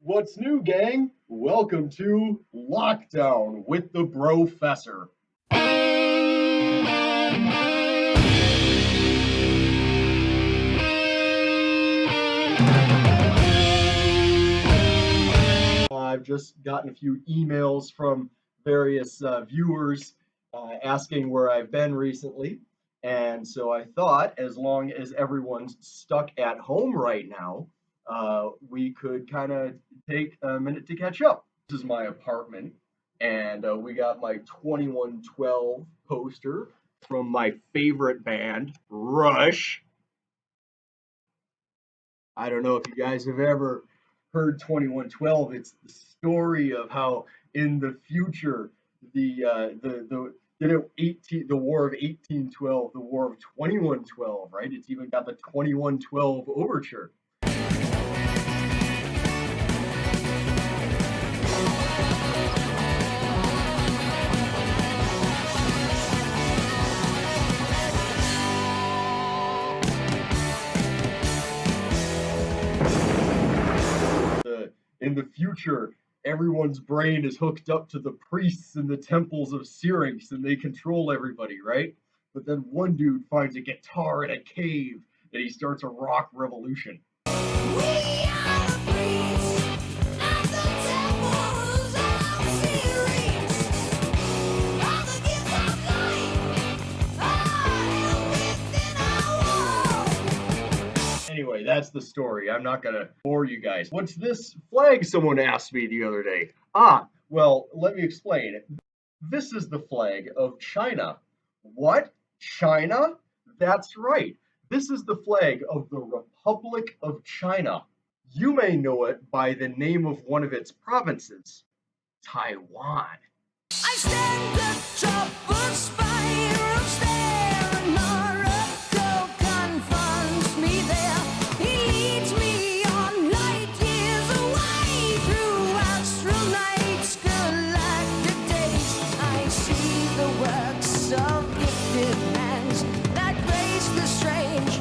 What's new, gang? Welcome to Lockdown with the Brofessor. I've just gotten a few emails from various viewers asking where I've been recently. And so I thought, as long as everyone's stuck at home right now, we could kind of take a minute to catch up. This is my apartment, and we got my 2112 poster from my favorite band, Rush. I don't know if you guys have ever heard 2112. It's the story of how in the future the War of 1812, the War of 2112, right? It's even got the 2112 overture. In the future, everyone's brain is hooked up to the priests in the temples of Syrinx and they control everybody, right? But then one dude finds a guitar in a cave and he starts a rock revolution. Anyway, that's the story. I'm not going to bore you guys. What's this flag, someone asked me the other day? Well, let me explain. This is the flag of China. What? China? That's right. This is the flag of the Republic of China. You may know it by the name of one of its provinces, Taiwan. I stand the troubled spire of stare, Morocco confronts me there. He leads me on light years away through astral nights, galactic days. I see the works of gifted hands that grace the strange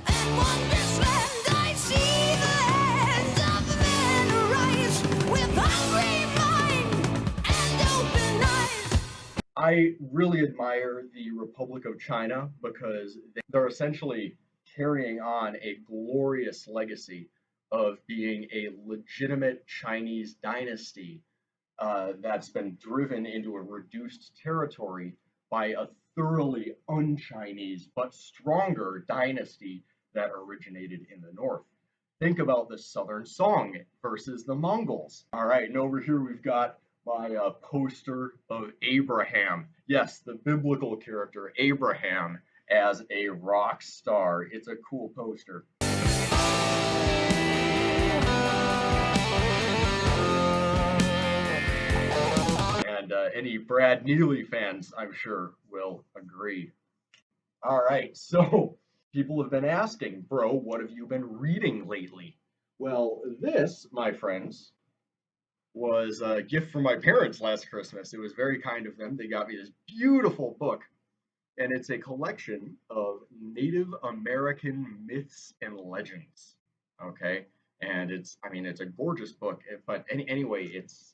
and wondrous land. I see the hands of men arise with hungry mind and open eyes. I really admire the Republic of China because they're essentially carrying on a glorious legacy of being a legitimate Chinese dynasty that's been driven into a reduced territory by a thoroughly un-Chinese but stronger dynasty that originated in the north. Think about the Southern Song versus the Mongols. All right, and over here we've got my poster of Abraham. Yes, the biblical character Abraham as a rock star. It's a cool poster. And any Brad Neely fans, I'm sure, will agree. All right, so people have been asking, bro, what have you been reading lately? Well, this, my friends, was a gift from my parents last Christmas. It was very kind of them. They got me this beautiful book, and it's a collection of Native American myths and legends. Okay, and it's a gorgeous book. But anyway, it's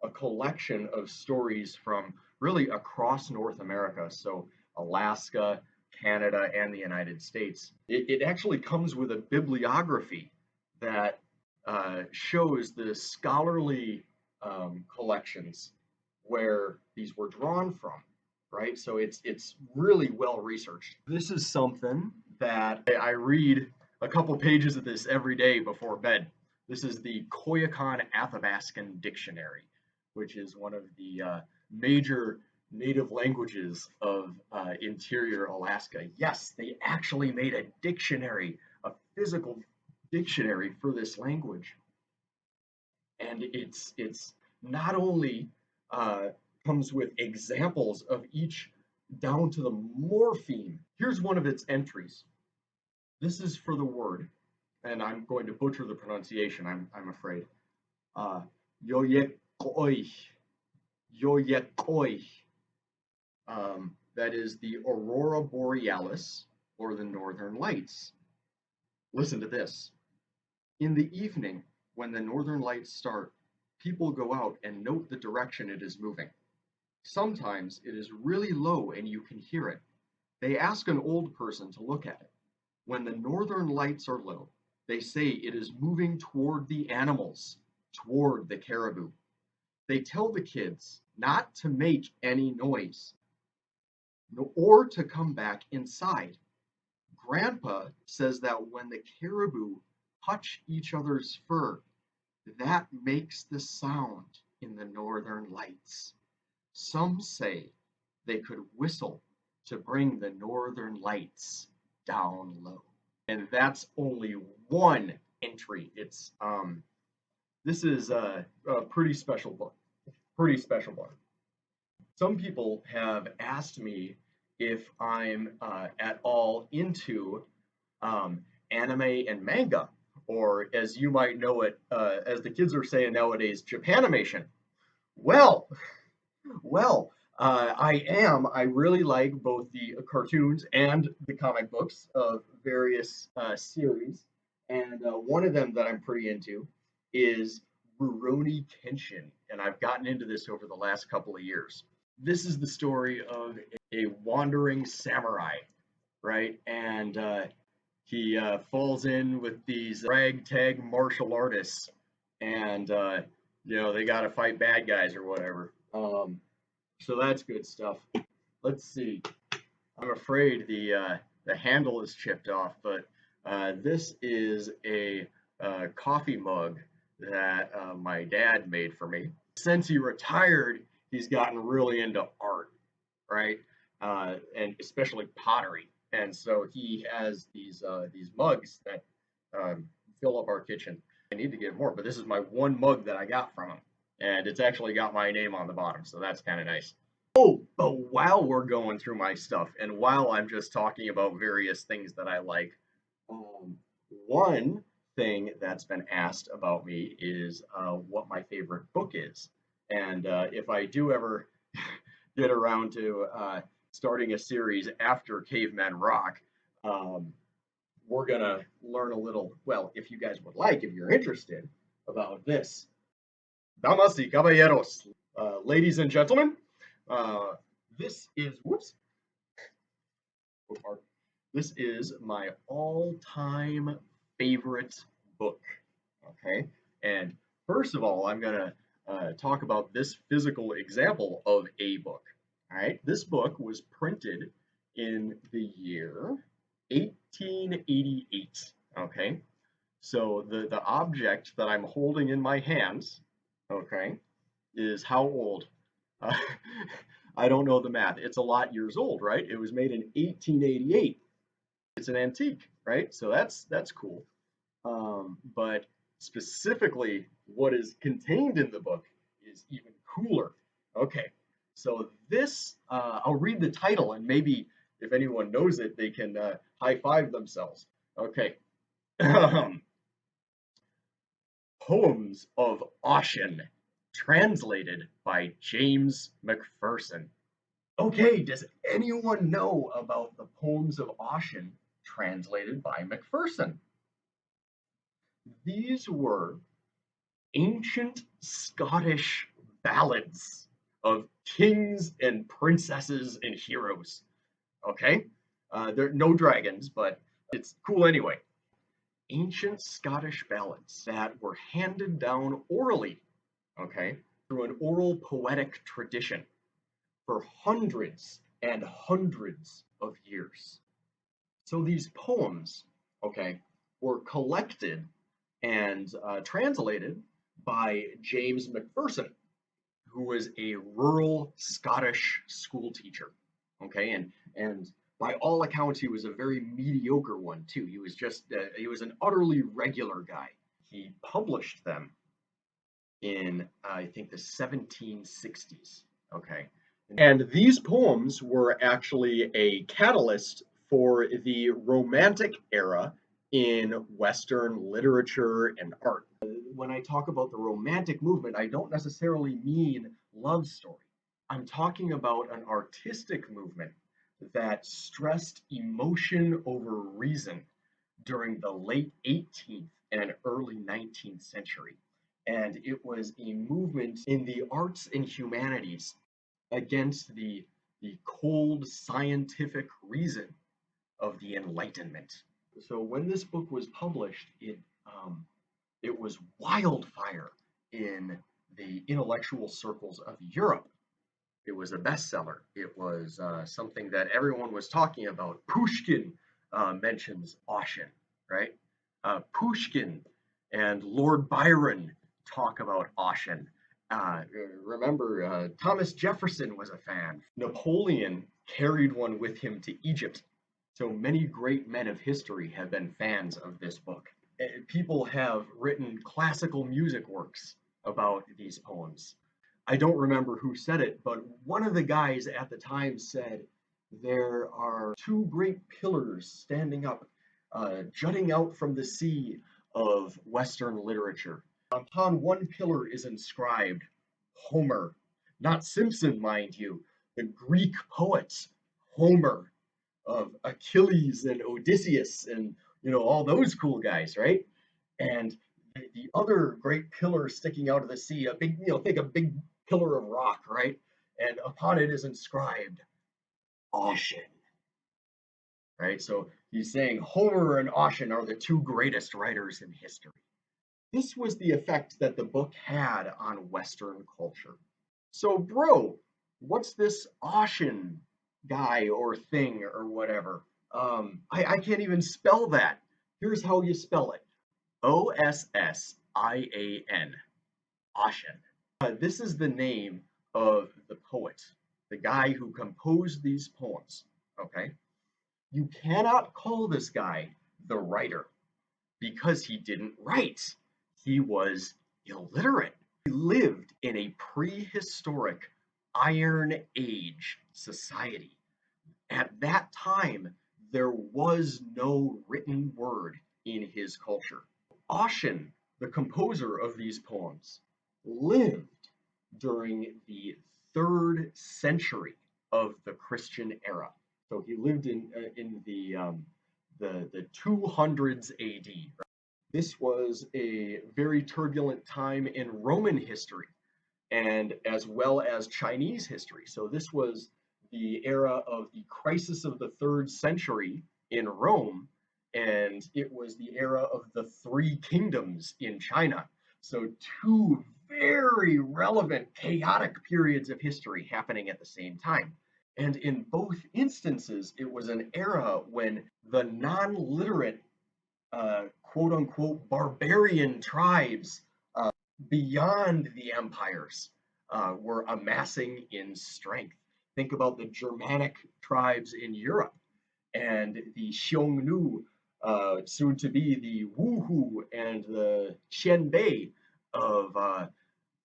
a collection of stories from really across North America. So Alaska, Canada, and the United States. It actually comes with a bibliography that shows the scholarly collections where these were drawn from, right? So it's really well researched. This is something that I read a couple pages of this every day before bed. This is the Koyukon Athabascan Dictionary, which is one of the major native languages of interior Alaska. Yes, they actually made a dictionary, a physical dictionary for this language. And it's not only comes with examples of each down to the morpheme. Here's one of its entries. This is for the word, and I'm going to butcher the pronunciation, I'm afraid. Yoyekoi. Yoyekoi. That is the aurora borealis, or the northern lights. Listen to this. In the evening, When the northern lights start, people go out and note the direction it is moving. Sometimes it is really low and you can hear it. They ask an old person to look at it. When the northern lights are low, they say it is moving toward the animals, toward the caribou. They tell the kids not to make any noise or to come back inside. Grandpa says that when the caribou touch each other's fur, that makes the sound in the northern lights. Some say they could whistle to bring the northern lights down low. And that's only one entry. This is a pretty special book. Pretty special book. Some people have asked me if I'm at all into anime and manga, or as you might know it, as the kids are saying nowadays, Japanimation. Well, I am. I really like both the cartoons and the comic books of various series, and one of them that I'm pretty into is Rurouni Kenshin, and I've gotten into this over the last couple of years. This is the story of a wandering samurai, right? And he falls in with these ragtag martial artists, and they got to fight bad guys or whatever. So that's good stuff. Let's see. I'm afraid the handle is chipped off, but this is a coffee mug that my dad made for me. Since he retired, he's gotten really into art, right? And especially pottery. And so he has these mugs that fill up our kitchen. I need to get more, but this is my one mug that I got from him, and it's actually got my name on the bottom, so that's kind of nice. Oh, but while we're going through my stuff, and while I'm just talking about various things that I like, one thing that's been asked about me is what my favorite book is. And if I do ever get around to starting a series after Cavemen Rock, we're going to learn a little, well, if you guys would like, if you're interested, about this. Damas y caballeros, ladies and gentlemen, this is, whoops, this is my all-time favorite book, okay? And first of all, I'm going to talk about this physical example of a book, all right? This book was printed in the year 1888, okay? So the object that I'm holding in my hands, okay, is how old? Uh, I don't know the math. It's a lot years old, right? It was made in 1888. It's an antique, right? So that's cool. But specifically, what is contained in the book is even cooler. Okay, so this, I'll read the title, and maybe if anyone knows it, they can high five themselves. Okay. Poems of Ossian, translated by James McPherson. Okay, does anyone know about the Poems of Ossian, translated by McPherson? These were ancient Scottish ballads of kings and princesses and heroes. Okay? There are no dragons, but it's cool anyway. Ancient Scottish ballads that were handed down orally, okay, through an oral poetic tradition for hundreds and hundreds of years. So these poems, okay, were collected and translated by James McPherson, who was a rural Scottish school teacher, okay, and by all accounts, he was a very mediocre one too. He was just he was an utterly regular guy. He published them in I think the 1760s. Okay, and these poems were actually a catalyst for the Romantic era in Western literature and art. When I talk about the Romantic movement, I don't necessarily mean love story. I'm talking about an artistic movement that stressed emotion over reason during the late 18th and early 19th century. And it was a movement in the arts and humanities against the cold scientific reason of the Enlightenment. So when this book was published, it was wildfire in the intellectual circles of Europe. It was a bestseller. It was something that everyone was talking about. Pushkin mentions Ossian, right? Pushkin and Lord Byron talk about Ossian. Remember, Thomas Jefferson was a fan. Napoleon carried one with him to Egypt. So many great men of history have been fans of this book. People have written classical music works about these poems. I don't remember who said it, but one of the guys at the time said there are two great pillars standing up, jutting out from the sea of Western literature. Upon one pillar is inscribed Homer, not Simpson, mind you, the Greek poets, Homer, of Achilles and Odysseus and all those cool guys, right? And the other great pillar sticking out of the sea, a big, think a big pillar of rock, right? And upon it is inscribed Ossian, right? So he's saying Homer and Ossian are the two greatest writers in history. This was the effect that the book had on Western culture. So, bro, what's this Ossian guy or thing or whatever? I can't even spell that. Here's how you spell it. Ossian. Ossian. This is the name of the poet, the guy who composed these poems. Okay? You cannot call this guy the writer because he didn't write. He was illiterate. He lived in a prehistoric Iron Age society. At that time, there was no written word in his culture. Ossian, the composer of these poems, lived during the 3rd century of the Christian era. So he lived in the 200s AD. This was a very turbulent time in Roman history and as well as Chinese history. So this was the era of the crisis of the 3rd century in Rome, and it was the era of the Three Kingdoms in China. So two very relevant, chaotic periods of history happening at the same time. And in both instances, it was an era when the non-literate quote unquote barbarian tribes beyond the empires were amassing in strength. Think about the Germanic tribes in Europe and the Xiongnu, soon to be the Wuhu and the Qianbei of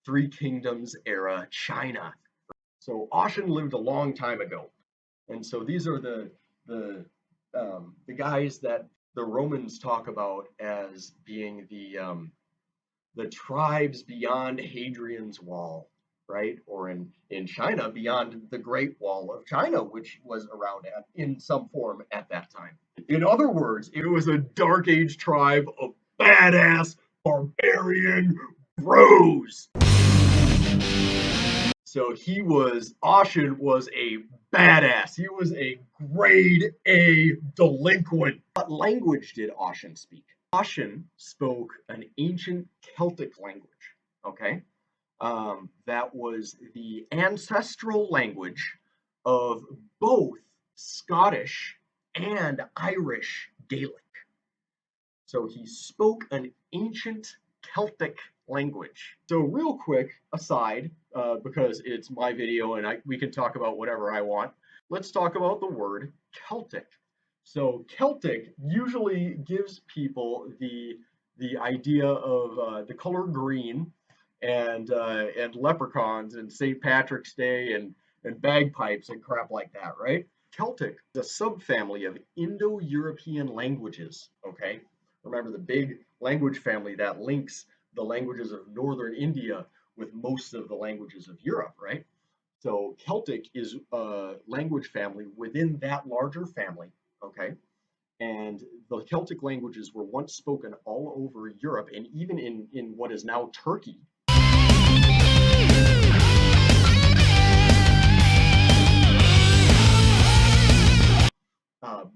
Three Kingdoms era China. So Ossian lived a long time ago, and so these are the guys that the Romans talk about as being the tribes beyond Hadrian's Wall, right? Or in China, beyond the Great Wall of China, which was around in some form at that time. In other words, it was a Dark Age tribe of badass barbarian bros. So Ossian was a badass. He was a grade A delinquent. What language did Ossian speak? Ossian spoke an ancient Celtic language, okay? That was the ancestral language of both Scottish and Irish Gaelic. So he spoke an ancient Celtic language. So real quick aside, because it's my video and we can talk about whatever I want, let's talk about the word Celtic. So Celtic usually gives people the idea of the color green and leprechauns and St. Patrick's Day and bagpipes and crap like that, right? Celtic is a subfamily of Indo-European languages, okay? Remember the big language family that links the languages of northern India with most of the languages of Europe, right? So Celtic is a language family within that larger family, okay? And the Celtic languages were once spoken all over Europe and even in what is now Turkey.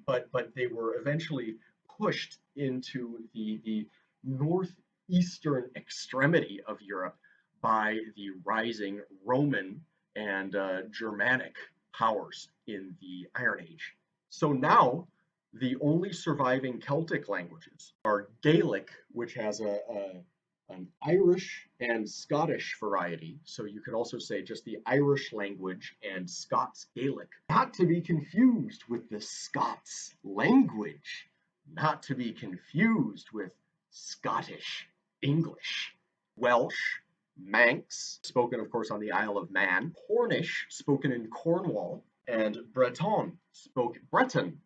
But they were eventually pushed into the northeastern extremity of Europe by the rising Roman and Germanic powers in the Iron Age. So now the only surviving Celtic languages are Gaelic, which has an Irish and Scottish variety. So you could also say just the Irish language and Scots Gaelic. Not to be confused with the Scots language. Not to be confused with Scottish English. Welsh, Manx, spoken of course on the Isle of Man. Cornish, spoken in Cornwall. And Breton, Breton,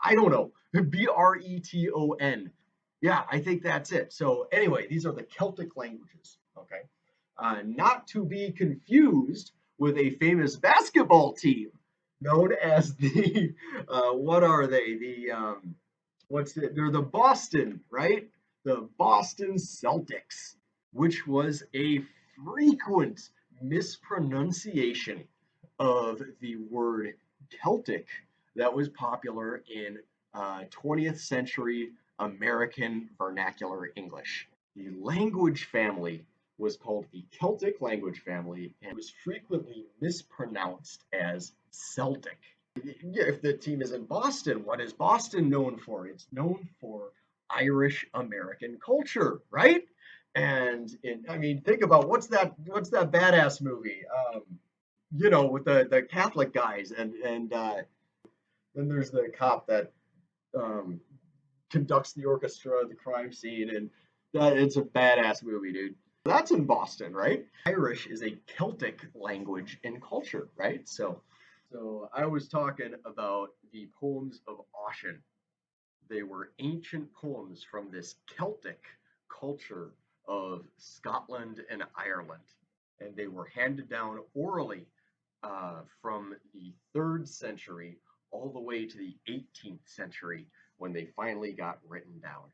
I don't know, Breton. Yeah, I think that's it. So anyway, these are the Celtic languages, okay? Not to be confused with a famous basketball team known as the, what are they? They're the Boston, right? The Boston Celtics, which was a frequent mispronunciation of the word Celtic that was popular in 20th century American vernacular English. The language family was called the Celtic language family and was frequently mispronounced as Celtic. If the team is in Boston, what is Boston known for? It's known for Irish American culture, right? And I mean, think about what's that badass movie? With the Catholic guys, and then there's the cop that um, conducts the orchestra at the crime scene, and that it's a badass movie, dude. That's in Boston, right? Irish is a Celtic language and culture, right? So I was talking about the poems of Ossian. They were ancient poems from this Celtic culture of Scotland and Ireland, and they were handed down orally from the 3rd century all the way to the 18th century when they finally got written down.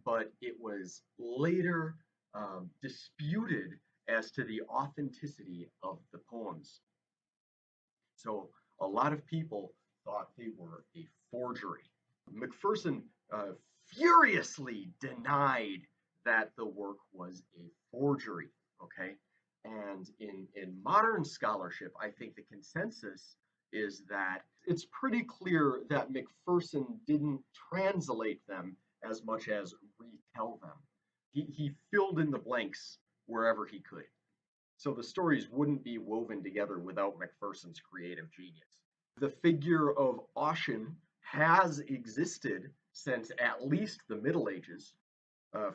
But it was later disputed as to the authenticity of the poems. So a lot of people thought they were a forgery. Macpherson furiously denied that the work was a forgery, okay? And in modern scholarship, I think the consensus is that it's pretty clear that Macpherson didn't translate them as much as retell them. He filled in the blanks wherever he could. So the stories wouldn't be woven together without Macpherson's creative genius. The figure of Ossian has existed since at least the Middle Ages.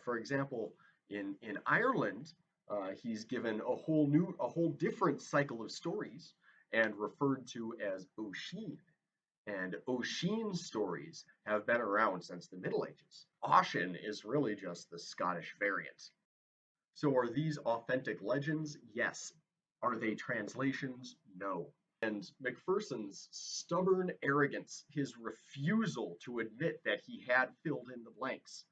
For example, in Ireland, he's given a whole different cycle of stories and referred to as Oisin. And Oisin's stories have been around since the Middle Ages. Ossian is really just the Scottish variant. So are these authentic legends? Yes. Are they translations? No. And Macpherson's stubborn arrogance, his refusal to admit that he had filled in the blanks,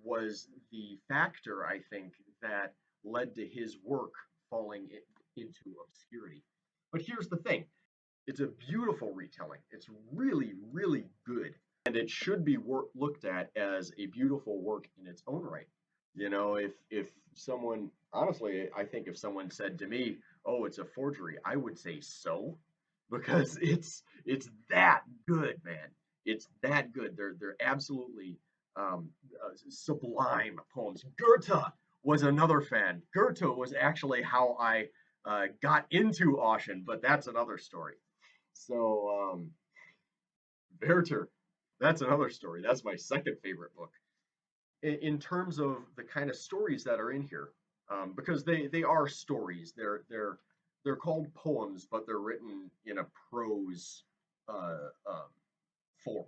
was the factor, I think, that led to his work falling into obscurity. But here's the thing. It's a beautiful retelling. It's really, really good. And it should be looked at as a beautiful work in its own right. If someone, honestly, I think if someone said to me, "Oh, it's a forgery," I would say so, because it's that good, man. It's that good. They're absolutely sublime poems. Goethe was another fan. Goethe was actually how I got into Ossian, but that's another story. So Werther, that's another story. That's my second favorite book. In terms of the kind of stories that are in here, because they are stories. They're called poems, but they're written in a prose form.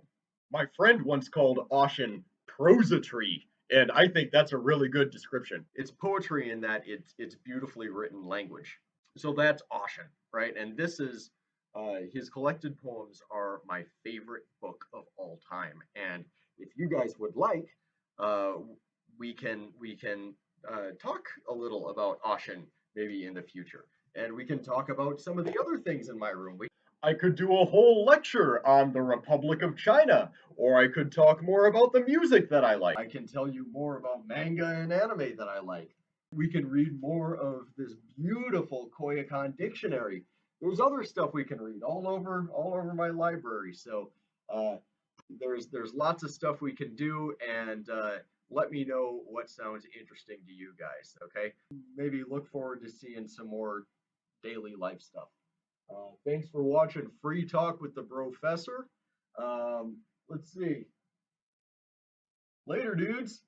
My friend once called Ossian prosatry, and I think that's a really good description. It's poetry in that it's beautifully written language. So that's Ossian, right? And this is His collected poems are my favorite book of all time, and if you guys would like, uh, we can talk a little about Oshin maybe in the future, and we can talk about some of the other things in my room. I could do a whole lecture on the Republic of China, or I could talk more about the music that I like. I can tell you more about manga and anime that I like. We can read more of this beautiful Koyakan dictionary. There's other stuff we can read all over my library. So uh, there's lots of stuff we can do, and let me know what sounds interesting to you guys. Okay, maybe look forward to seeing some more daily life stuff. Thanks for watching Free Talk with the Professor. Let's see. Later, dudes.